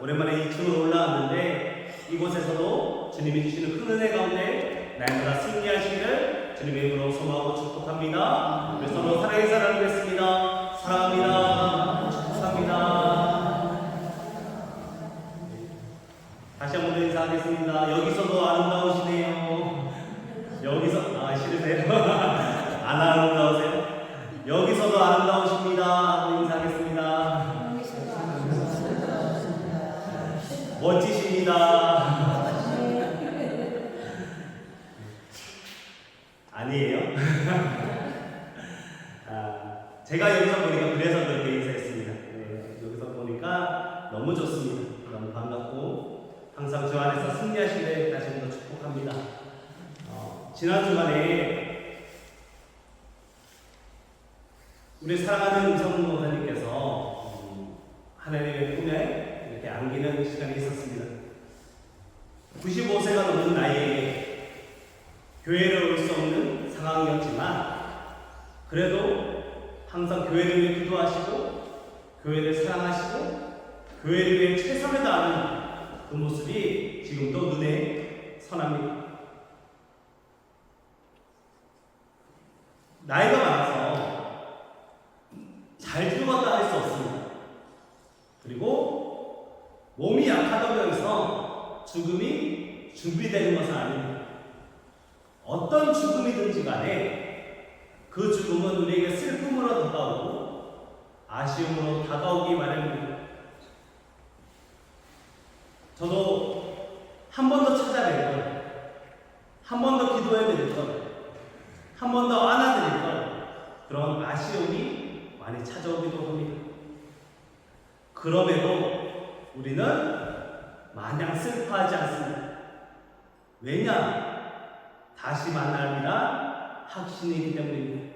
오랜만에 2층으로 올라왔는데 이곳에서도 주님이 주시는 큰 은혜 가운데 날마다 승리하시기를 주님의 이름으로 소망하고 축복합니다. 우리 서로 사랑의 사랑을 했습니다. 사랑합니다. 축복합니다. 다시 한번 인사하겠습니다. 여기서도 아름다우시네요. 여기서 싫으세요? 안 아름다우세요? 여기서도 아름다우십니다. 하고 인사하겠습니다. 멋지십니다. 아니에요? 제가 여기서 보니까 그래서 그렇게 인사했습니다. 네, 여기서 보니까 너무 좋습니다. 너무 반갑고 항상 저 안에서 승리하시길 다시 한번 축복합니다. 지난 주간에 우리 사랑하는 임성훈 목사님께서 하나님의 꿈에 이렇게 안기는 시간이 있었습니다. 95세가 넘는 나이에 교회를 올 수 없는 상황이었지만 그래도 항상 교회를 위해 기도하시고 교회를 사랑하시고 교회를 위해 최선을 다하는 그 모습이 지금도 눈에 선합니다. 나이가 많아서 잘 죽었다 할 수 없습니다. 그리고 몸이 약하다고 해서 죽음이 준비되는 것은 아닙니다. 어떤 죽음이든지 간에 그 죽음은 우리에게 슬픔으로 다가오고 아쉬움으로 다가오기 마련입니다. 저도 한 번 더 찾아뵐 걸, 한 번 더 기도해드릴 걸, 한 번 더 안아드릴 걸, 그런 아쉬움이 많이 찾아오기도 합니다. 그럼에도 우리는 마냥 슬퍼하지 않습니다. 왜냐? 다시 만남이란 확신이기 때문입니다.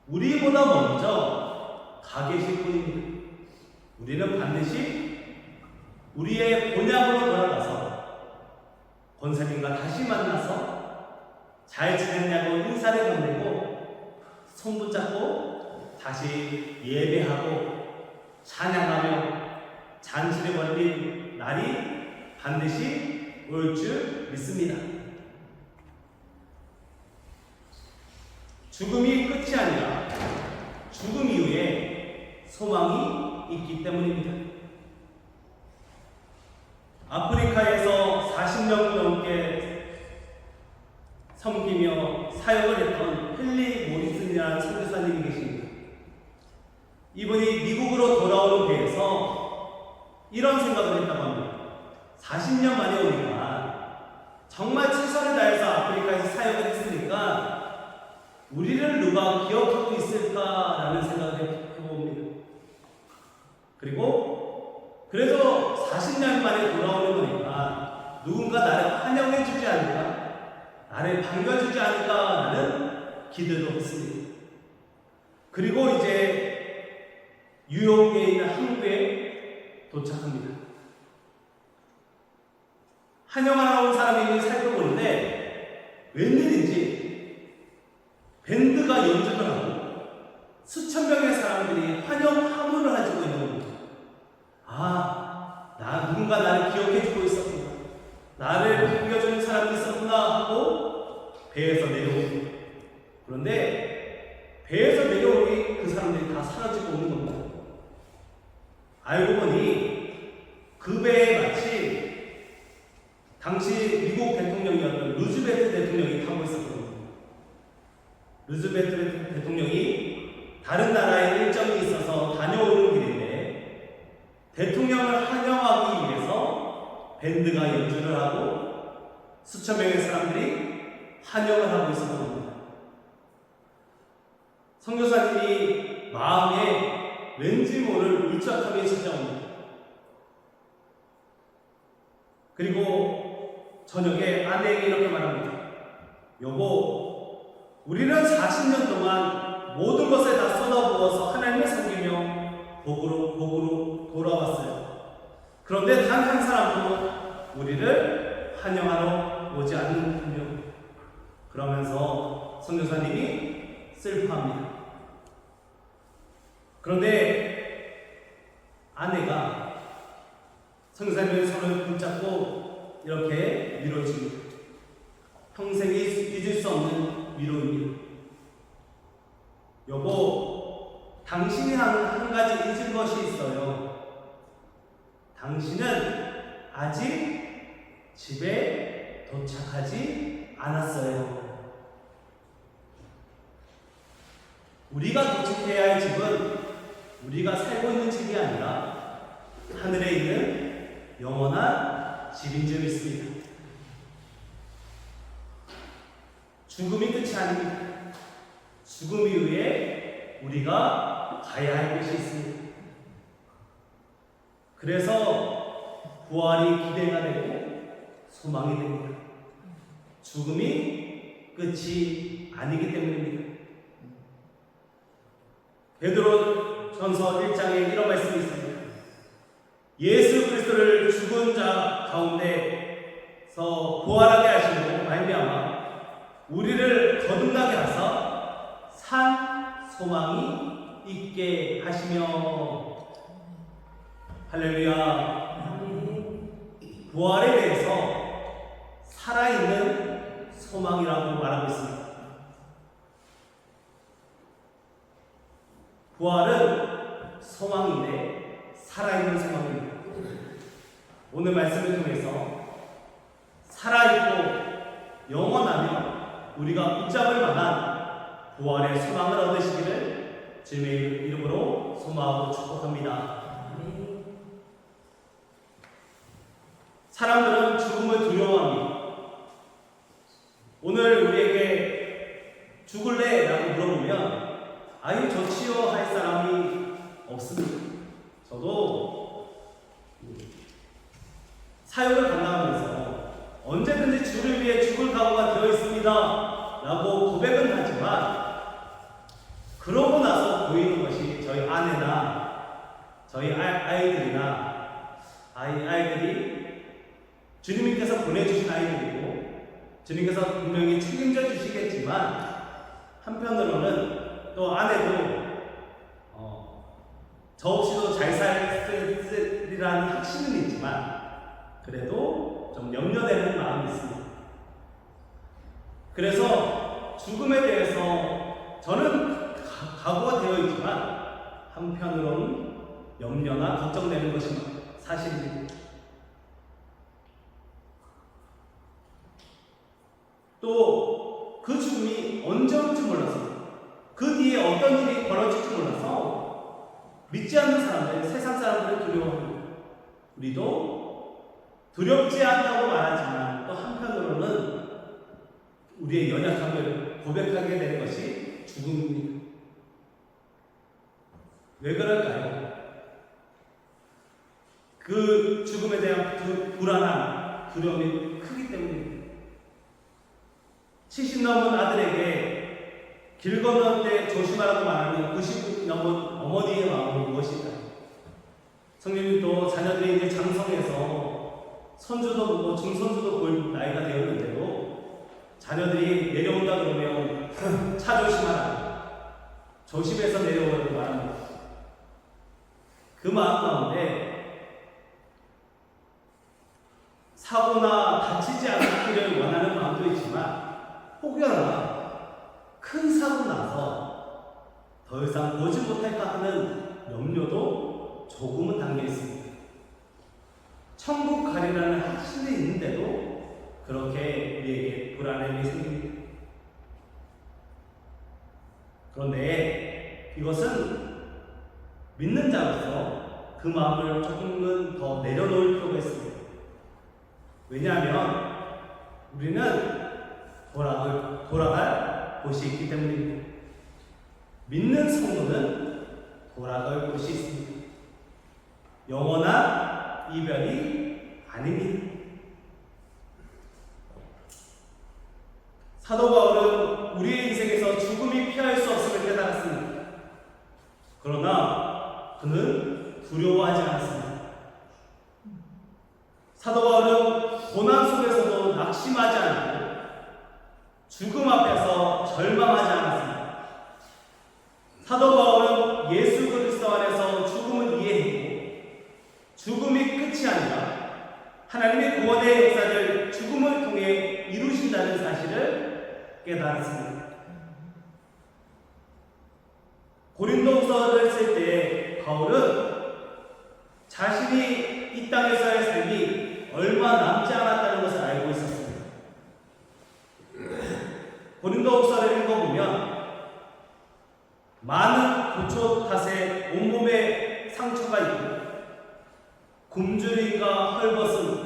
우리보다 먼저 가 계실 분입니다. 우리는 반드시 우리의 본향으로 돌아가서 권사님과 다시 만나서 잘 지냈냐고 인사를 건네고 손 붙잡고 다시 예배하고 찬양하며 잔치를 벌릴 날이 반드시 올 줄 믿습니다. 죽음이 끝이 아니라 죽음 이후에 소망이 있기 때문입니다. 아프리카에서 40년 넘게 섬기며 사역을 했던 헨리 모리슨이라는 선교사님이 계십니다. 이분이 미국으로 돌아오는 배에서 이런 생각을 했다고 합니다. 40년 만에 오니까 정말 최선을 다해서 아프리카에서 사역을 했으니까 우리를 누가 기억하고 있을까라는 생각을 해봅니다. 그래서 40년 만에 돌아오는 거니까 누군가 나를 환영해주지 않을까, 나를 반겨주지 않을까라는 기대도 했습니다. 그리고 이제 뉴욕에 있는 항구에 도착합니다. 환영하러 온 사람이 살펴보는데 웬일인지 밴드가 연주를 하고 수천 명의 사람들이 환영 하모를 해주고 있는 겁니다. 누군가 나를 기억해주고 있었구나, 나를 반겨주는 사람이 있었구나 하고 배에서 내려옵니다. 그런데 배에서 내려오니 그 사람들이 다 사라지고 오는 겁니다. 알고 보니 그 배에 마치 당시 미국 대통령이었던 루즈벨트 대통령이 타고 있었거든요. 루즈벨트 대통령이 다른 나라에 일정이 있어서 다녀오는 길인데 대통령을 환영하기 위해서 밴드가 연주를 하고 수천 명의 사람들이 환영을 하고 있었던 겁니다. 선교사님이 마음에 왠지 모를 울적함이 찾아옵니다. 그리고 저녁에 아내에게 이렇게 말합니다. 여보, 우리는 40년 동안 모든 것에 다 쏟아부어서 하나님을 섬기며 복으로 돌아왔어요. 그런데 단 한 사람도 우리를 환영하러 오지 않는군요. 그러면서 선교사님이 슬퍼합니다. 그런데 아내가 성사님의 손을 붙잡고 이렇게 밀어줍니다. 평생 잊을 수 없는 위로입니다. 여보, 당신이 한 가지 잊은 것이 있어요. 당신은 아직 집에 도착하지 않았어요. 우리가 도착해야 할 집은 우리가 살고 있는 집이 아니라 하늘에 있는 영원한 집인 줄 믿습니다. 죽음이 끝이 아닙니다. 죽음 이후에 우리가 가야 할 곳이 있습니다. 그래서 부활이 기대가 되고 소망이 됩니다. 죽음이 끝이 아니기 때문입니다. 베드로 전서 1장에 이런 말씀이 있습니다. 예수 그리스도를 죽은 자 가운데서 부활하게 하시고 말미암아 우리를 거듭나게 하사 산 소망이 있게 하시며. 할렐루야. 부활에 대해서 살아있는 소망이라고 말하고 있습니다. 부활은 소망인데 살아있는 소망입니다. 오늘 말씀을 통해서 살아있고 영원하며 우리가 붙잡을 만한 부활의 소망을 얻으시기를 주님의 이름으로 소망하고 축복합니다. 사람들은 죽음을 두려워합니다. 오늘 우리에게 죽을래? 라고 물어보면 아유 좋지요 할 사람이 없습니다. 저도 사역을 감당하면서 언제든지 주를 위해 죽을 각오가 되어 있습니다 라고 고백은 하지만 그러고 나서 보이는 것이 저희 아내나 저희 아이들이나 아이들이 주님께서 보내주신 아이들이고 주님께서 분명히 책임져 주시겠지만 한편으로는 또 아내도 저 없이도 잘 살리라는 확신은 있지만 그래도 좀 염려되는 마음이 있습니다. 그래서 죽음에 대해서 저는 각오가 되어 있지만 한편으로는 염려나 걱정되는 것이 사실입니다. 또 그 죽음이 언제 올지 몰라서 그 뒤에 어떤 일이 벌어질지 몰라서 믿지 않는 사람들, 세상 사람들을 두려워합니다. 우리도 두렵지 않다고 말하지만 또 한편으로는 우리의 연약함을 고백하게 되는 것이 죽음입니다. 왜 그럴까요? 그 죽음에 대한 불안함, 두려움이 크기 때문입니다. 70 넘은 아들에게 길 건널 때 조심하라고 말하는 90 넘은 어머니의 마음은 무엇일까요? 성령님도 자녀들이 이제 장성해서 선주도 보고 중선주도 볼 나이가 되었는데도 자녀들이 내려온다 그러면 차 조심하라, 조심해서 내려오라고 말합니다. 그 마음 가운데 사고나 다치지 않기를 원하는 마음도 있지만 혹여나 큰 사고 나서 더 이상 보지 못할까 하는 염려도 조금은 담겨 있습니다. 천국 가리라는 확신이 있는데도 그렇게 우리에게 불안함이 생깁니다. 그런데 이것은 믿는 자로서 그 마음을 조금은 더 내려놓을 필요가 있습니다. 왜냐하면 우리는 돌아갈 곳이 있기 때문입니다. 믿는 성도는 돌아갈 곳이 있습니다. 영원한 이별이 아닙니다. 사도 바울은 우리의 인생에서 죽음이 피할 수 없음을 깨달았습니다. 그러나 그는 두려워하지 않았습니다. 사도 바울은 고난 속에서도 낙심하지 않고 죽음 앞에서 절망하지 않았습니다. 사도 바울은 예수 그리스도 안에서 죽음을 이해했고 죽음이 끝이 아니라 하나님의 구원의 역사를 죽음을 통해 이루신다는 사실을 깨달았습니다. 고린도후서를 쓸 때 바울은 자신이 이 땅에서의 삶이 얼마 남지 않았다는 것을 알고 있었습니다. 고린도후서를 읽어보면 많은 고초 탓에 온몸에 상처가 있고 굶주림과 헐벗음,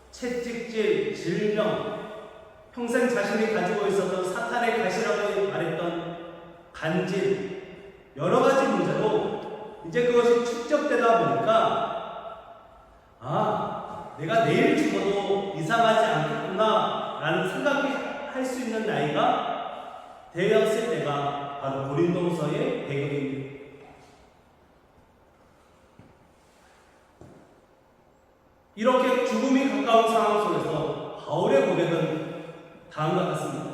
채찍질, 질병, 평생 자신이 가지고 있었던 사탄의 가시라고 말했던 간질, 여러 가지 문제로 이제 그것이 축적되다 보니까 내가 내일 죽어도 이상하지 않겠구나 라는 생각이 할 수 있는 나이가 되었을 때가 바로 고린도후서의 배경입니다. 이렇게 죽음이 가까운 상황 속에서 바울의 고백은 다음과 같습니다.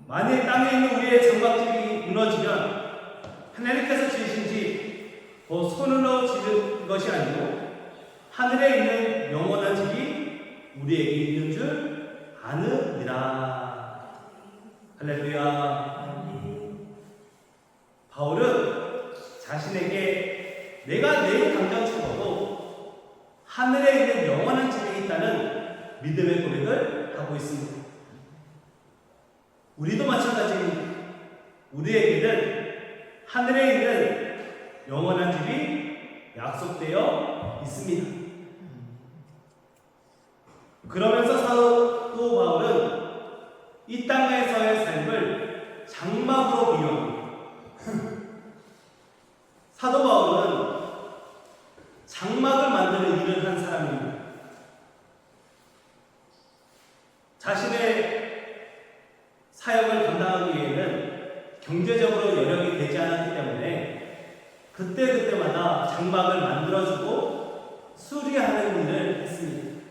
만일 땅에 있는 우리의 장막집이 무너지면 하나님께서 지으신 집, 곧 손으로 지은 것이 아니고 하늘에 있는 영원한 집이 우리에게 있는 줄 아느니라. 할렐루야. 바울은 자신에게 내가 내일 당장 죽어도 하늘에 있는 영원한 집에 있다는 믿음의 고백을 하고 있습니다. 우리도 마찬가지입니다. 우리에게는 하늘에 있는 영원한 집이 약속되어 있습니다. 그러면서 사도 바울은 이 땅에서의 삶을 장막으로 비유합니다. 사도 바울은 장막을 만드는 일을 한 사람입니다. 자신의 사역을 감당하기 위해는 경제적으로 여력이 되지 않았기 때문에 그때마다 장막을 만들어주고 수리하는 일을 했습니다.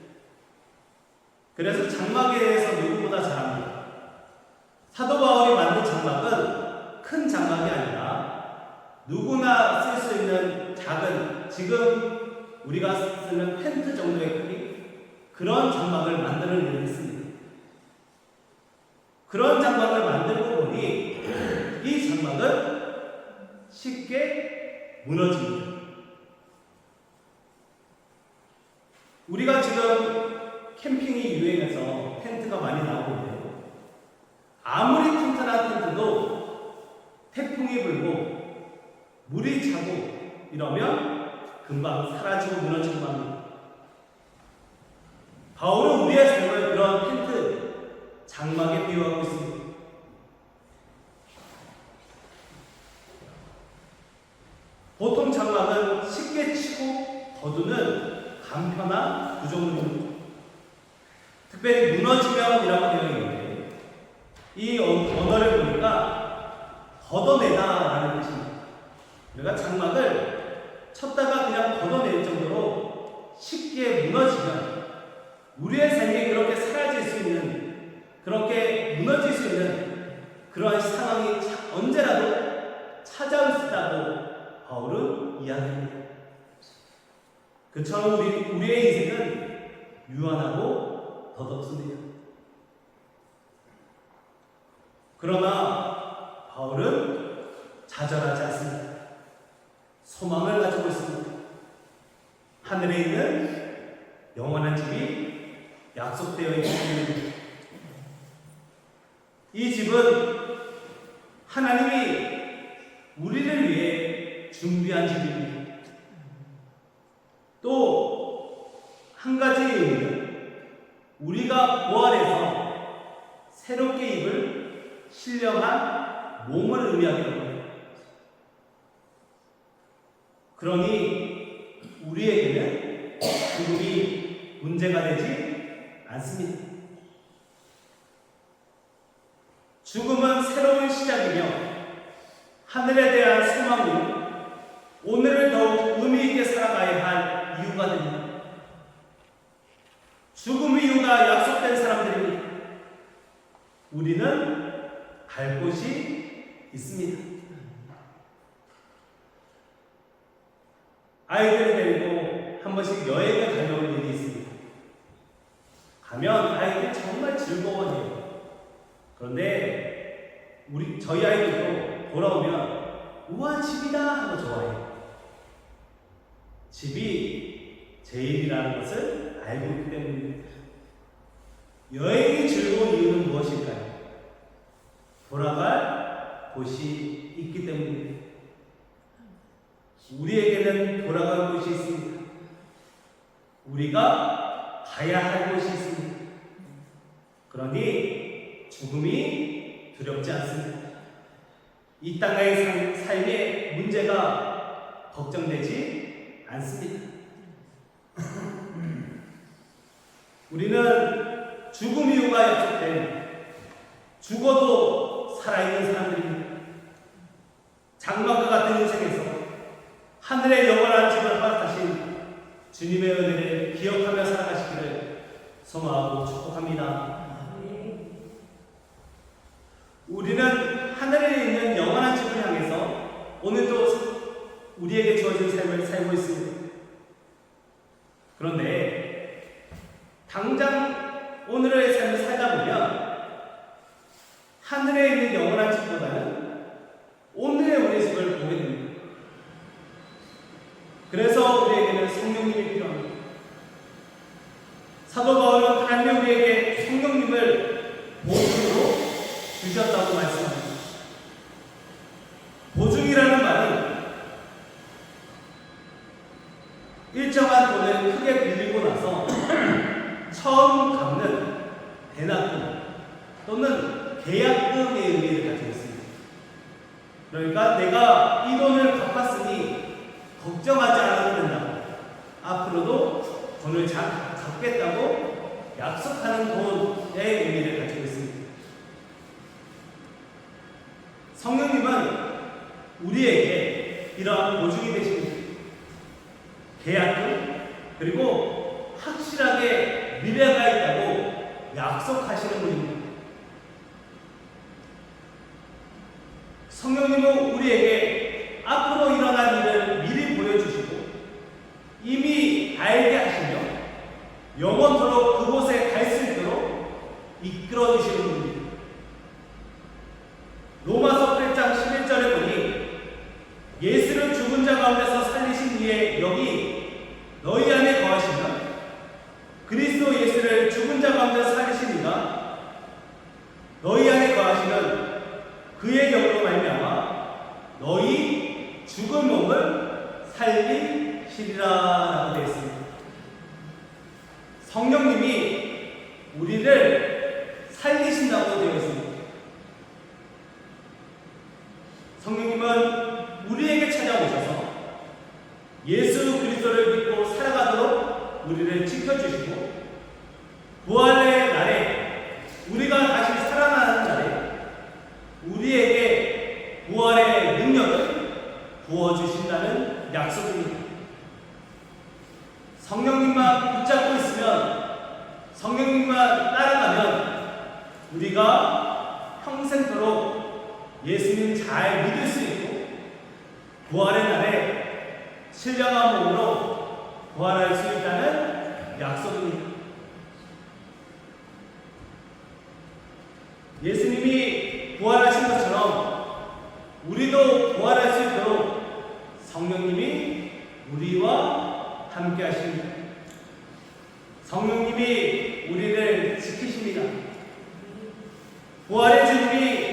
그래서 장막에 대해서 누구보다 잘합니다. 사도 바울이 만든 장막은 큰 장막이 아니라 누구나 쓸 수 있는 작은, 지금 우리가 쓰는 텐트 정도의 크기, 그런 장막을 만드는 일을 했습니다. 그런 장막을 만들고 보니 이 장막은 쉽게 무너집니다. 우리가 지금 캠핑이 유행해서 텐트가 많이 나오고 있는데요. 아무리 튼튼한 텐트도 태풍이 불고 물이 차고 이러면 금방 사라지고 무너지고 합니다. 바울은 우리의 삶을 그런 텐트, 장막에 비유하고 있습니다. 보통 장막은 쉽게 치고 거두는 간편한 구조물입니다. 특별히 무너지면이라고 되어 있는데 이 언어를 보니까 걷어내다라는 뜻입니다. 우리가 장막을 쳤다가 그냥 걷어낼 정도로 쉽게 무너지면 우리의 삶이 그렇게 사라질 수 있는, 그렇게 무너질 수 있는 그러한 상황이 언제라도 찾아올 수 있다고 바울은 이야기합니다. 그처럼 우리의 인생은 유한하고 덧없습니다. 그러나 바울은 좌절하지 않습니다. 소망을 가지고 있습니다. 하늘에 있는 영원한 집이 약속되어 있습니다. 이 집은 하나님이 우리를 위해 준비한 집입니다. 또 한 가지 의미는 우리가 부활해서 새롭게 입을 신령한 몸을 의미하기도 합니다. 그러니 우리에게는 죽음이 문제가 되지 않습니다. 죽음은 새로운 시작이며 하늘에 대한 소망이요, 오늘을 더욱 의미 있게 살아가야 할 이유가 됩니다. 죽음 이유가 약속된 사람들입니다. 우리는 갈 곳이 있습니다. 아이들을 데리고 한 번씩 여행을 다녀올 일이 있습니다. 가면 아이들이 정말 즐거워해요. 그런데 저희 아이들도 돌아오면 우와 집이다 하고 좋아해요. 집이 제일이라는 것을 알고 있기 때문입니다. 여행이 즐거운 이유는 무엇일까요? 돌아갈 곳이 있기 때문입니다. 우리에게는 돌아갈 곳이 있습니다. 우리가 가야 할 곳이 있습니다. 그러니 죽음이 두렵지 않습니다. 이 땅의 삶의 문제가 걱정되지 않습니다. 우리는 죽음 이후가 약속된 죽어도 살아있는 사람들입니다. 장막과 같은 인생에서 하늘의 영원한 집을 허락하신 주님의 은혜를 기억하며 살아가시기를 소망하고 축복합니다. 우리는 하늘에 있는 영원한 집을 향해서 오늘도 우리에게 주어진 삶을 살고 있습니다. 그런데 당장 오늘의 삶을 살다 보면 하늘에 있는 영원한 집보다는 오늘의 우리의 집을 보게 됩니다. 그래서 우리에게는 성령님이 필요합니다. 사도 바울은 하나님 우리에게 성령님을 보증으로 주셨다고 말씀합니다. 보증이라는 말은 일정한 돈을 크게 빌리고 나서 처음 갚는 대납금 또는 계약금의 의미를 가지고 있습니다. 그러니까 내가 이 돈을 갚았으니 걱정하지 않아도 된다. 앞으로도 돈을 잘 갚겠다고 약속하는 돈의 의미를 가지고 있습니다. 성령님은 우리에게 이러한 보증이 되십니다. 계약금 그리고 확실하게 미래가 있다고 약속하시는 분입니다. 성령님은 우리에게 앞으로 일어날 일을 미리 보여주시고 이미 알게 하시며 영원토록 그곳에 갈 수 있도록 이끌어 주시는 분입니다. 로마서 8장 11절에 보니 예수를 죽은 자 가운데서 살리신 이에 여기 너희 안에 거하시면 그리스도 예수를 죽은 자 가운데서 살리신 이가 너희 안에 거하시면 그의 영으로 말미암아 너희 죽은 몸을 살리시리라 라고 되어 있습니다. 성령님이 우리를 살리신다고 되어 있습니다. 성령님은 우리에게 찾아오셔서 예수 그리스도를 믿고 살아가도록 우리를 지켜주시고 부활의 날에 우리가 다시 살아나는 날에 우리에게 부활의 능력을 부어주신다는 약속입니다. 성령님만 붙잡고 있으면 성령님만 따라가면 우리가 평생도록 예수님 잘 믿을 수 있고 부활의 날에 신령한 몸으로 부활할 수 있다는 약속입니다. 예수님이 부활하신 것처럼 우리도 부활할 수 있도록 성령님이 우리와 함께 하십니다. 성령님이 우리를 지키십니다. 부활의 주님이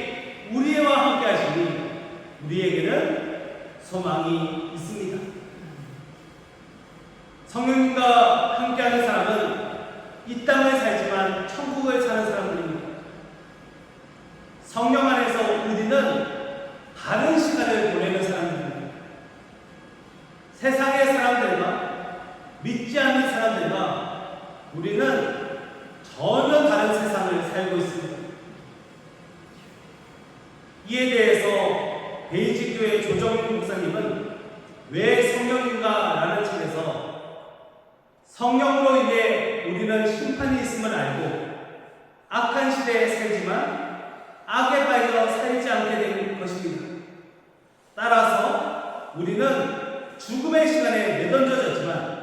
우리와 함께 하시니 우리에게는 소망이 있습니다. 성령님과 함께하는 사람은 이 땅을 살지만 천국을 사는 사람들입니다. 성령 안에서 우리는 다른 시간을 보내는 사람들입니다. 세상의 사람들과 믿지 않는 사람들과 우리는 전혀 다른 세상을 살고 있습니다. 이에 대해서 베이직교회 조정민 목사님은 왜 성령인가 라는 책에서 성령으로 인해 우리는 심판이 있음을 알고 악한 시대에 살지만 악에 빠져 살지 않게 된 것입니다. 따라서 우리는 죽음의 시간에 내던져졌지만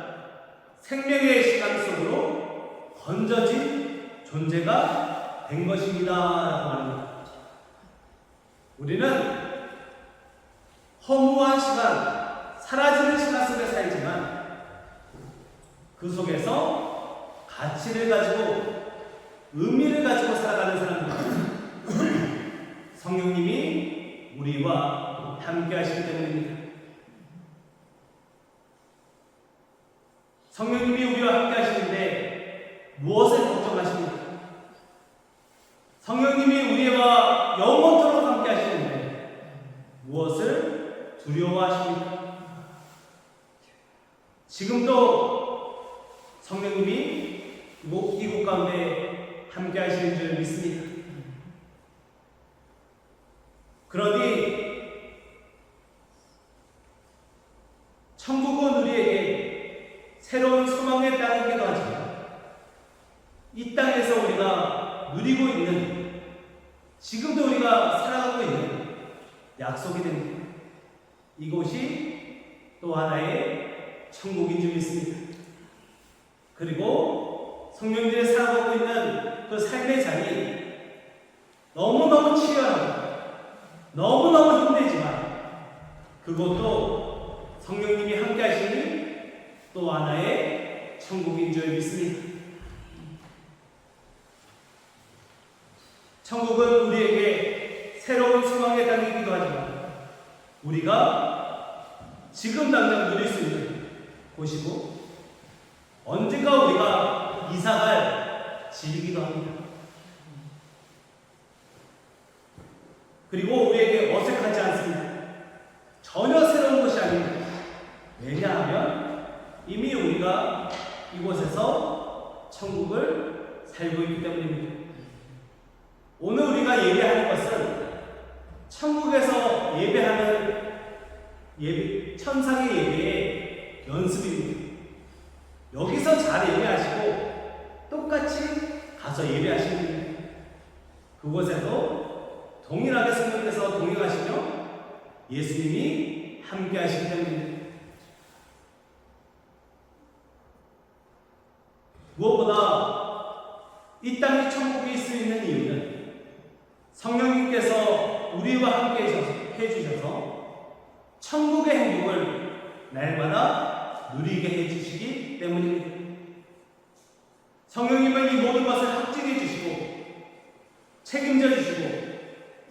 생명의 시간 속으로 건져진 존재가 된 것입니다. 라고 합니다. 우리는 허무한 시간, 사라지는 시간 속에 살지만 그 속에서 가치를 가지고 의미를 가지고 살아가는 사람입니다. 성령님이 우리와 함께 하시기 때문입니다. 성령님이 우리와 함께 하시는데 무엇을 걱정하십니까? 성령님이 우리와 영원토록 함께 하시는데 무엇을 두려워하십니까? 지금도 성령님이 이곳 가운데 함께 하시는 줄 믿습니다. 그러니 천국은 우리에게 새로운 소망의 땅이기도 하지만 이 땅에서 우리가 누리고 있는, 지금도 우리가 살아가고 있는 약속이 됩니다. 이곳이 또 하나의 천국인 줄 믿습니다. 그리고 성령들이 살아가고 있는 그 삶의 자리 너무너무 치열하고 너무너무 힘들지만 그것도 성령님이 함께 하시는 또 하나의 천국인 줄 믿습니다. 천국은 우리에게 새로운 소망의 땅이기도 하지만 우리가 지금 당장 누릴 수 있는 곳이고 언젠가 우리가 이사갈 집이기도 합니다. 그리고 우리에게 어색하지 않습니다. 전혀 새로운 것이 아닙니다. 왜냐하면 이미 우리가 이곳에서 천국을 살고 있기 때문입니다. 오늘 우리가 예배하는 것은 천국에서 예배하는 천상의 예배의 연습입니다. 여기서 잘 예배하시고 똑같이 가서 예배하시는 겁니다. 그곳에도 동일하게 성령께서 동행하시며 예수님이 함께 하시기 때문입니다. 무엇보다 이 땅이 천국이 있을 수 있는 이유는 성령님께서 우리와 함께 해주셔서 천국의 행복을 날마다 누리게 해주시기 때문입니다. 성령님은 이 모든 것을 확증해 주시고 책임져 주시고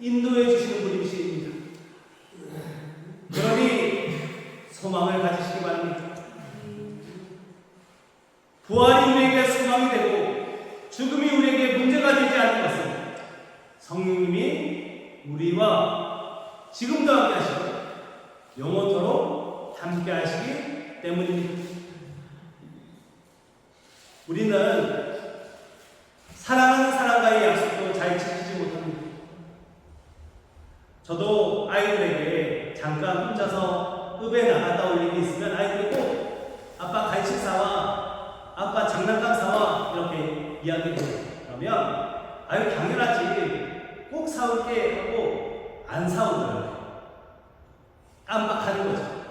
인도해 주시는 분이십니다. 그러니 소망을 가지시기 바랍니다. 부활이 우리에게 소망이 되고 죽음이 우리에게 문제가 되지 않는 것은 성령님이 우리와 지금도 함께 하시고 영원토록 함께 하시기 때문입니다. 우리는 사랑하는 사람과의 약속도 잘 지키지 못합니다. 저도 아이들에게 잠깐 혼자서 읍에 나갔다 올 일이 있으면 아이들이 꼭 아빠 간식 사와, 아빠 장난감 사와 이렇게 이야기해요. 그러면 아유 당연하지 꼭 사올게 하고 안 사오더라고요. 깜빡하는 거죠.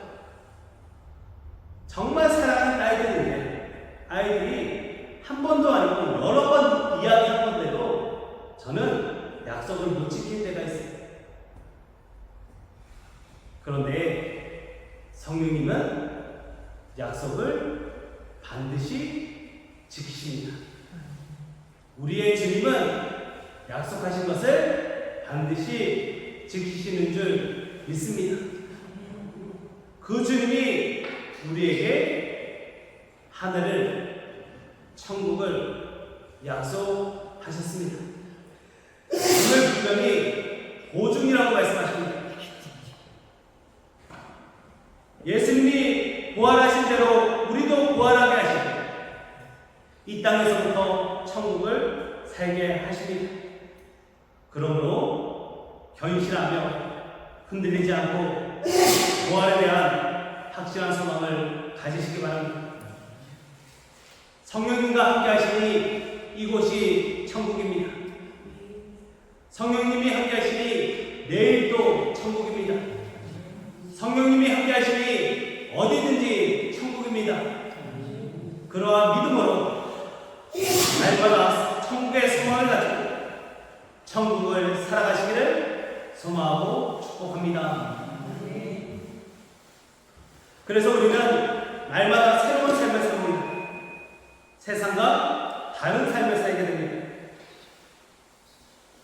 정말 사랑하는 아이들인데 아이들이 한 번도 아니고 여러 번 이야기한 건데도 저는 약속을 못 지킬 때가 있어요. 그런데 성령님은 약속을 반드시 지키십니다. 우리의 주님은 약속하신 것을 반드시 지키시는 줄 믿습니다. 그 주님이 우리에게 하늘을, 천국을 약속하셨습니다. 오늘 분명히 보증이라고 말씀하십니다. 예수님이 부활하신 대로 우리도 부활하게 하시고 이 땅에서부터 천국을 살게 하십니다. 그러므로 견실하며 흔들리지 않고 부활에 대한 확실한 소망을 가지시기 바랍니다. 성령님과 함께 하시니 이곳이 천국입니다. 성령님이 함께 하시니 내일도 천국입니다. 성령님이 함께 하시니 어디든지 천국입니다. 그러한 믿음으로 날마다 천국의 소망을 가지고 천국을 살아가시기를 소망하고 축복합니다. 그래서 우리는 날마다 새로운 삶을 삽니다. 세상과 다른 삶을 살게 됩니다.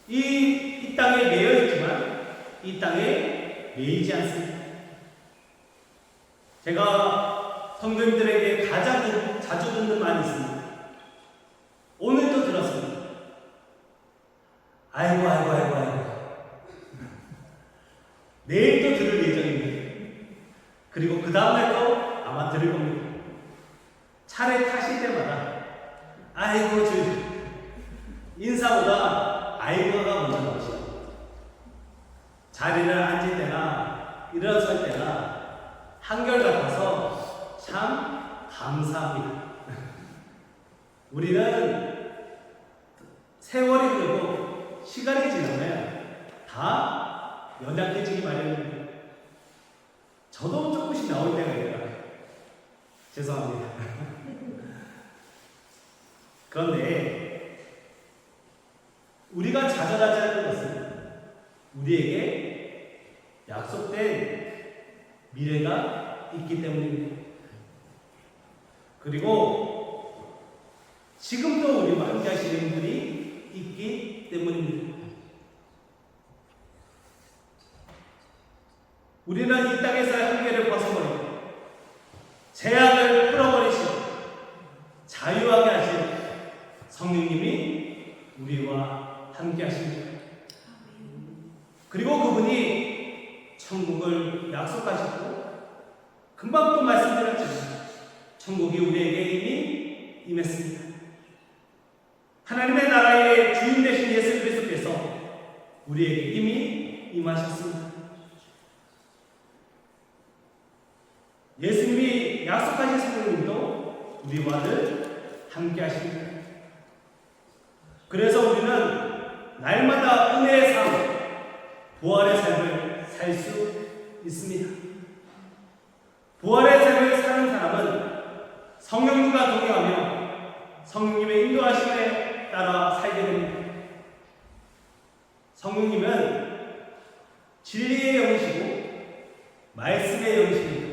이 땅에 매여 있지만 이 땅에 매이지 않습니다. 제가 성도님들에게 가장 자주 듣는 말이 있습니다. 오늘도 들었습니다. 아이고. 내일도 들을 예정입니다. 그리고 그 다음날도 아마 들을 겁니다. 차를 타실 때마다 아이고 인사보다 아이고가 먼저 나오시죠. 자리를 앉을 때나 일어설 때나 한결같아서 참 감사합니다. 우리는 세월이 흐르고 시간이 지나면 다 연약해지기 마련입니다. 저도 조금씩 나올 때가 있더라고요. 죄송합니다. 그런데 우리가 좌절하지 않는 것은 우리에게 약속된 미래가 있기 때문입니다. 그리고 지금도 우리와 함께 하시는 분이 있기 때문입니다. 우리는 이 땅에서의 한계를 벗어버리고 제약을 풀어버리시고 자유하게 하신 성령님이 우리와 함께 하십니다. 그리고 그분이 천국을 약속하셨고 금방 또 말씀드렸지만 천국이 우리에게 이미 임했습니다. 하나님의 나라의 주인 되신 예수 그리스도께서 우리에게 이미 임하셨습니다. 예수님이 약속하신 성령님도 우리와 늘 함께 하십니다. 그래서 우리는 날마다 은혜의 삶, 부활의 삶을 살 수 있습니다. 부활의 삶을 사는 사람은 성령님과 동행하며 성령님의 인도하심에 따라 살게 됩니다. 성령님은 진리의 영이시고 말씀의 영이십니다.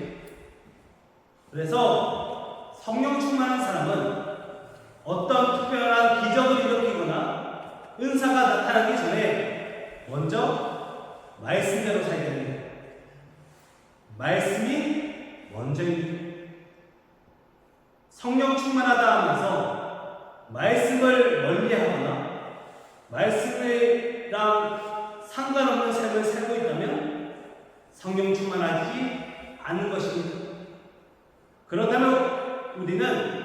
그래서 성령 충만한 사람은 어떤 특별한 기적을 일으키거나 은사가 나타나기 전에 먼저 말씀대로 살게 됩니다. 말씀이 먼저입니다. 성령 충만하다 하면서 말씀을 멀리하거나 말씀이랑 상관없는 삶을 살고 있다면 성령 충만하지 않은 것입니다. 그렇다면 우리는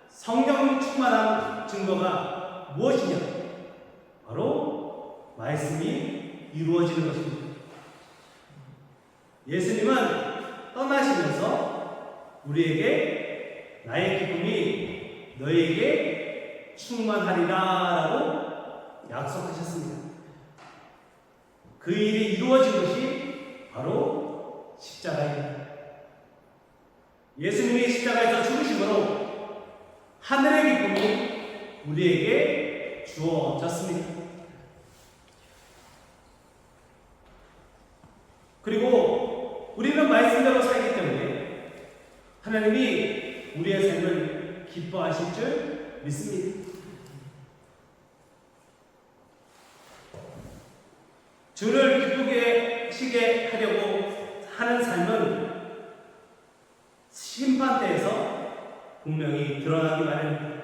성령 충만한 증거가 무엇이냐? 바로 말씀이 이루어지는 것입니다. 예수님은 떠나시면서 우리에게 나의 기쁨이 너에게 충만하리라 라고 약속하셨습니다. 그 일이 이루어진 것이 바로 십자가입니다. 예수님이 십자가에서 죽으심으로 하늘의 기쁨이 우리에게 주어졌습니다. 그리고 우리는 말씀대로 살기 때문에 하나님이 우리의 삶을 기뻐하실 줄 믿습니다. 주를 기쁘게 하시게 하려고 하는 삶은 심판대에서 분명히 드러나기 마련입니다.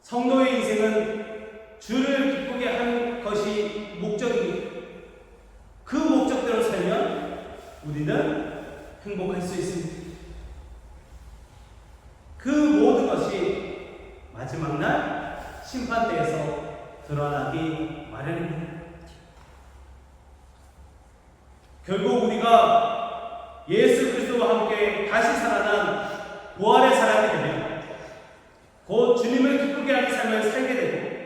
성도의 인생은 주를 기쁘게 하는 것이 목적입니다. 그 목적대로 살면 우리는 행복할 수 있습니다. 그 모든 것이 마지막 날 심판대에서 드러나기 마련입니다. 결국 우리가 예수 그리스도와 함께 다시 살아난 부활의 사람이 되면 곧 주님을 기쁘게 하는 삶을 살게 되고,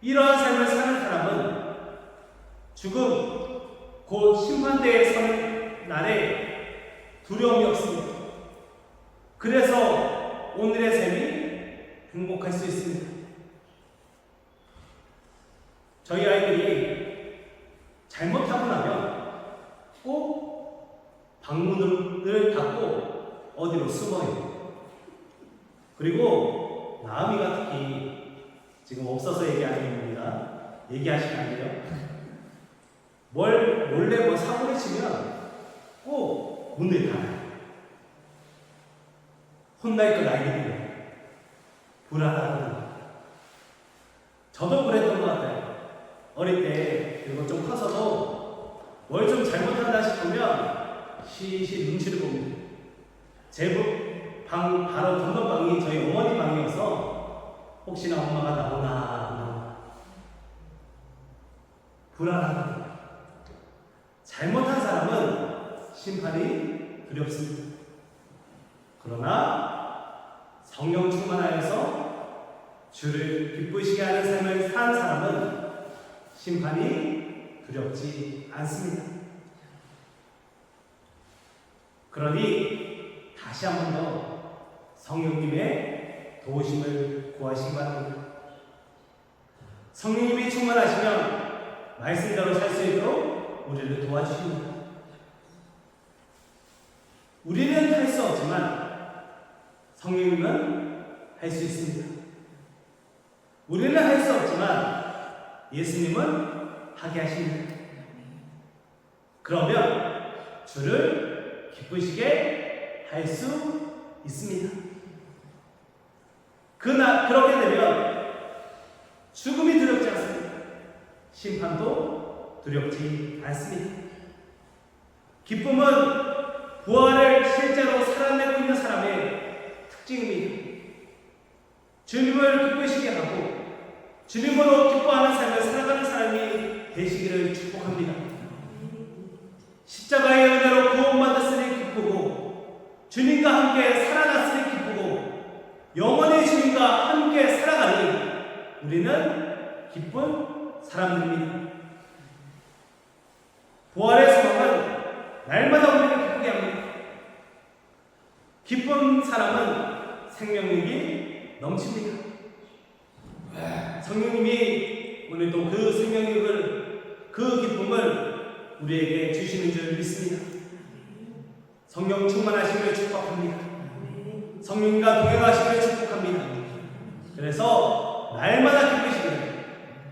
이러한 삶을 사는 사람은 죽음 곧 심판대에 서는 날에 두려움이 없습니다. 그래서 오늘의 삶이 행복할 수 있습니다. 저희 아이들이 잘못하고 나면 꼭 방문을 닫고 어디로 숨어요. 그리고 나음이가 특히 지금 없어서 얘기하는 겁니다. 얘기하시면 안 돼요. 몰래 뭐 사고를 치면 꼭 문을 닫아요. 혼날 걸 알기 때문에 불안하거든요. 저도 그랬던 것 같아요. 어릴 때, 그리고 좀 커서도 뭘 좀 잘못한다 싶으면 시시 눈치를 봅니다. 제 방 바로 건너방이 저희 어머니 방이어서 혹시나 엄마가 나오나 불안하거든요. 잘못한 사람은 심판이 두렵습니다. 그러나 성령 충만하여서 주를 기쁘시게 하는 삶을 산 사람은 심판이 두렵지 않습니다. 그러니 다시 한 번 더 성령님의 도우심을 구하시기 바랍니다. 성령님이 충만하시면 말씀대로 살 수 있도록 우리를 도와주십니다. 우리는 할 수 없지만 성령님은 할 수 있습니다. 우리는 할 수 없지만 예수님은 하게 하십니다. 그러면 주를 기쁘시게 할 수 있습니다. 그렇게 되면 죽음이 두렵지 않습니다. 심판도 두렵지 않습니다. 기쁨은 부활을 실제로 살아내고 있는 사람의 특징입니다. 주님을 기쁘시게 하고 주님으로 기뻐하는 삶을 살아가는 사람이 되시기를 축복합니다. 십자가의 은혜로 구원받았으니 기쁘고 주님과 함께 살아났으니 기쁘고 영원히 주님과 함께 살아가니 우리는 기쁜 사람들입니다. 부활의 소망은 날마다 우리를 기쁘게 합니다. 기쁜 사람은 생명력이 넘칩니다. 성령님이 오늘 또 그 생명력을, 그 기쁨을 우리에게 주시는 줄 믿습니다. 성령 충만하시기를 축복합니다. 성령님과 동행하시기를 축복합니다. 그래서 날마다 기쁘시기를,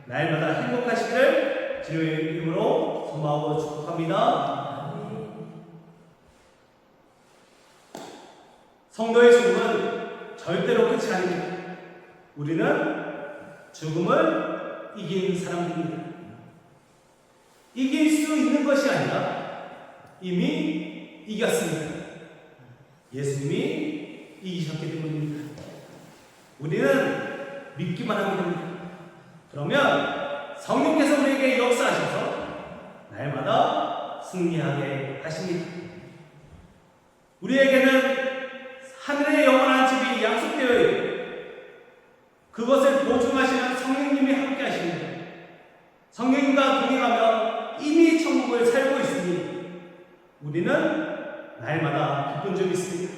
날마다 행복하시기를 주님의 이름으로 소망하고 축복합니다. 성도의 죽음은 절대로 끝이 아닙니다. 우리는 죽음을 이긴 사람들입니다. 이길 수 있는 것이 아니라 이미 이겼습니다. 예수님이 이기셨기 때문입니다. 우리는 믿기만 하면 됩니다. 그러면 성령께서 우리에게 역사하셔서 날마다 승리하게 하십니다. 우리에게는 하늘의 영원한 집이 약속되어 있고 그것을 보증하시는 성령님이 함께 하십니다. 성령님과 동행하며 이미 천국을 살고 있으니 우리는 날마다 기쁜 줄 믿습니다.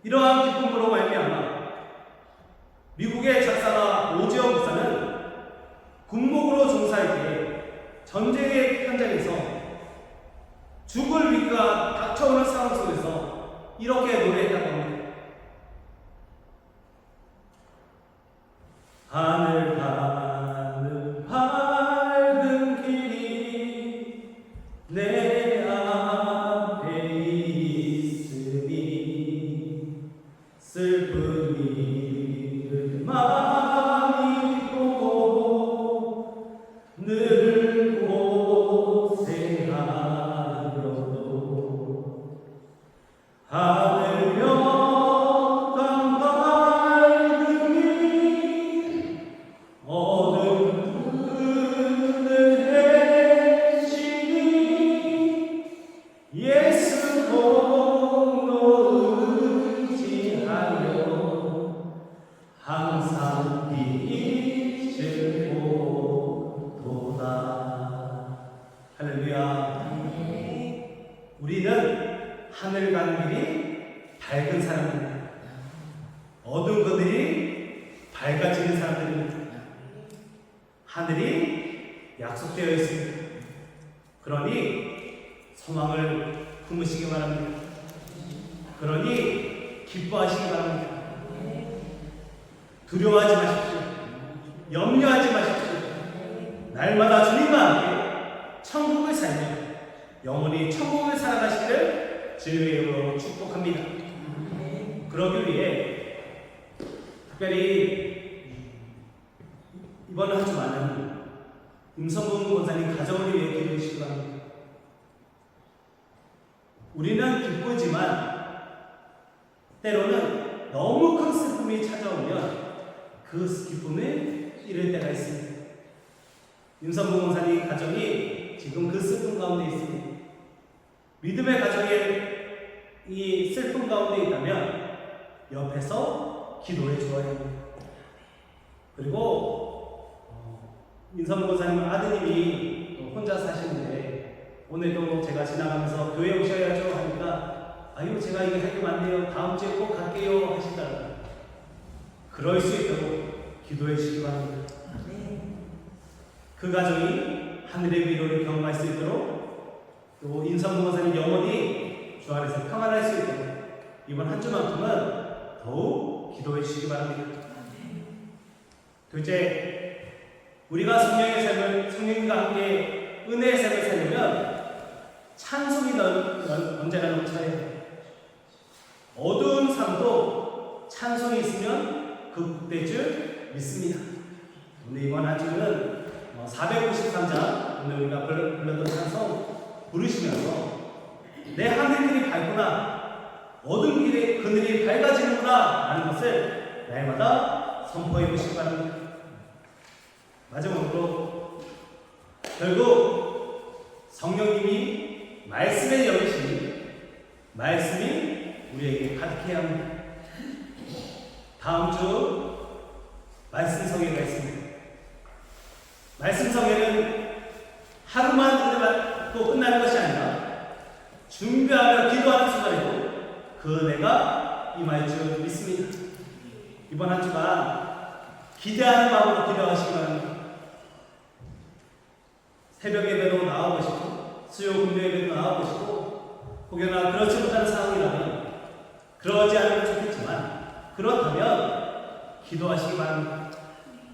이러한 기쁨으로 말미암아 미국의 작사가 오지영 목사는 군목으로 종사할 때 전쟁의 현장에서 죽을 위기가 닥쳐오는 상황 속에서 이렇게 노래했다고 합니다. 하늘 하늘 밝은 길이 내 앞에 있으니 슬픈 일을 많이 보고 늘 고생하여도 하늘 영광 밝은 길 어둠 그늘 해지니 예수 공로 의지하여 항상 빛을 보도다. 하늘이 약속되어 있습니다. 그러니 소망을 품으시기 바랍니다. 그러니 기뻐하시기 바랍니다. 두려워하지 마십시오. 염려하지 마십시오. 날마다 주님과 함께 천국을 살며 영원히 천국을 살아가시기를 주님의 이름으로 축복합니다. 그러기 위해 특별히 이번 한 주만은 임성근 권사님 가정을 위해 기도해 주시기 바랍니다. 우리는 기쁘지만 때로는 너무 큰 슬픔이 찾아오면 그 기쁨에 이를 때가 있습니다. 임성근 권사님 가정이 지금 그 슬픔 가운데 있습니다. 믿음의 가정에 이 슬픔 가운데 있다면 옆에서 기도해 주어야 합니다. 그리고 임성근 권사님 아드님이 혼자 사시는데 오늘도 제가 지나가면서 교회 오셔야죠 하니까 아유 제가 이거 할 게 많네요. 다음 주에 꼭 갈게요 하시더라고요. 그럴 수 있도록 기도해 주시기 바랍니다. 그 가정이 하늘의 위로를 경험할 수 있도록 또 임성근 권사님 영원히 주 안에서 평안할 수 있도록 이번 한 주만큼은 더욱 기도해 주시기 바랍니다. 둘째, 우리가 성령님과 함께 은혜의 삶을 살려면 찬송이 언제나 넘쳐야 해요. 어두운 삶도 찬송이 있으면 극복될 줄 믿습니다. 오늘 이번 한 주는 493장 오늘 우리가 불렀던 찬송 부르시면서 내 하늘길이 밝구나, 어두운 길의 그늘이 밝아지는구나 라는 것을 날마다 선포해 보시기 바랍니다. 마지막으로 결국 성령님이 말씀에 여기시니 말씀이 우리에게 가득해야 합니다. 다음 주 말씀성회가 있습니다. 말씀성회는 하루만 또 끝나는 것이 아니라 준비하며 기도하는 순간에도 그 은혜가 임할 줄 믿습니다. 이번 한 주간 기대하는 마음으로 기도하시기 바랍니다. 새벽 예배도 나와보시고 수요 금요 예배도 나와보시고 혹여나 그렇지 못하는 상황이라면 그러지 않으면 좋겠지만 그렇다면 기도하시기 바랍니다.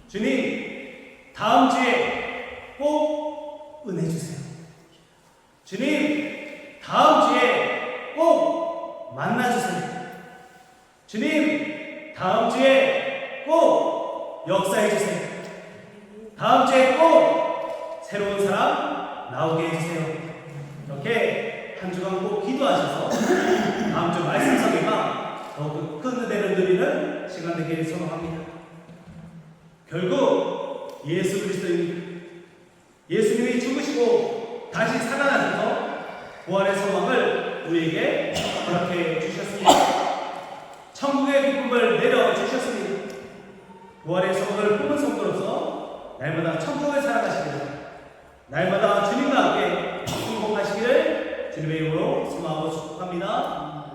주님, 다음 주에 꼭 은혜 주세요. 주님, 다음 주에 꼭 만나주세요. 주님, 다음 주에 꼭 역사해주세요. 다음 주에 꼭 새로운 사람 나오게 해주세요. 이렇게 한 주간 꼭 기도하셔서 다음 주 말씀 성회가 더욱 큰 은혜를 누리는 시간 되기를 소망합니다. 결국 예수 그리스도입니다. 예수님이 죽으시고 다시 살아나셔서 부활의 소망을 우리에게 허락해 주셨습니다. 천국의 기쁨을 내려주셨습니다. 부활의 소망을 품은 성도로서 날마다 천국을 살아가시기를, 날마다 주님과 함께 행복하시기를 주님의 이름으로 소망하고 축복합니다.